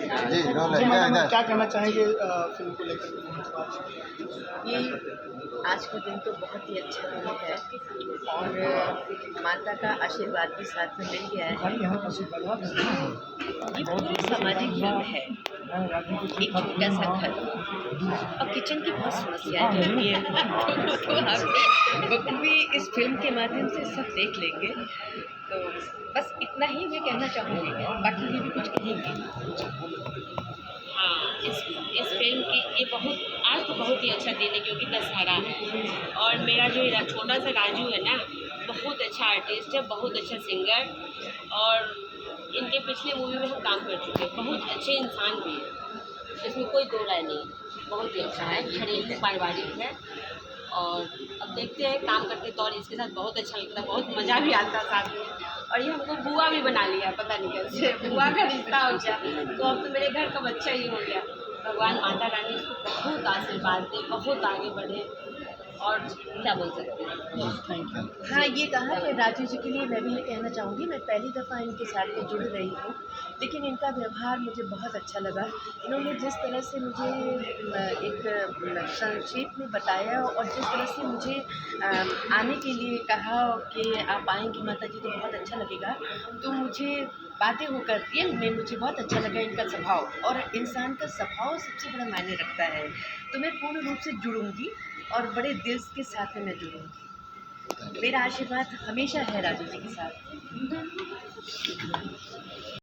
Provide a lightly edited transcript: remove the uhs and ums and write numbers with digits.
जी, role जी है madam, इधर। क्या कहना चाहेंगे फ़िल्म को लेकर? ये आज का दिन तो बहुत ही अच्छा दिन है और माता का आशीर्वाद भी साथ में मिल गया है। ये पूरी सामाजिक फिल्म है। एक छोटा सा घर और किचन की बहुत समस्याएं रहती हैं तो आप बखूबी इस फिल्म के माध्यम से सब देख लेंगे। तो बस इतना ही मैं कहना चाहूँगी, बाकी ये भी कुछ कहेंगे। हाँ, इस फ़िल्म की ये बहुत आज तो बहुत ही अच्छा दिन है क्योंकि दशहरा है और मेरा जो ये छोटा सा राजू है ना, बहुत अच्छा आर्टिस्ट है, बहुत अच्छा सिंगर और इनके पिछले मूवी में हम काम कर चुके हैं। बहुत अच्छे इंसान भी हैं, इसमें कोई दो राय नहीं, बहुत ही अच्छा है, घरेलू पारिवारिक है और अब देखते हैं काम करते तो और इसके साथ बहुत अच्छा लगता है, बहुत मज़ा भी आता है साथ में और ये हमको बुआ भी बना लिया, पता नहीं कैसे बुआ का रिश्ता हो गया, तो अब तो मेरे घर का बच्चा ही हो गया। भगवान माता रानी इसको बहुत आशीर्वाद दे, बहुत आगे बढ़े और क्या बोल सकते हैं। हाँ, ये कहा कि राजू जी के लिए मैं भी ये कहना चाहूँगी, मैं पहली दफ़ा इनके साथ में जुड़ रही हूँ, लेकिन इनका व्यवहार मुझे बहुत अच्छा लगा। इन्होंने जिस तरह से मुझे एक संक्षेप में बताया और जिस तरह से मुझे आने के लिए कहा कि आप आएँगी माता जी तो बहुत अच्छा लगेगा, तो मुझे बातें होकर रियल में मुझे बहुत अच्छा लगा इनका स्वभाव और इंसान का स्वभाव सबसे बड़ा मायने रखता है। तो मैं पूर्ण रूप से जुड़ूँगी और बड़े दिल के साथ में मैं जुड़ूँगी। मेरा आशीर्वाद हमेशा है राजू जी के साथ।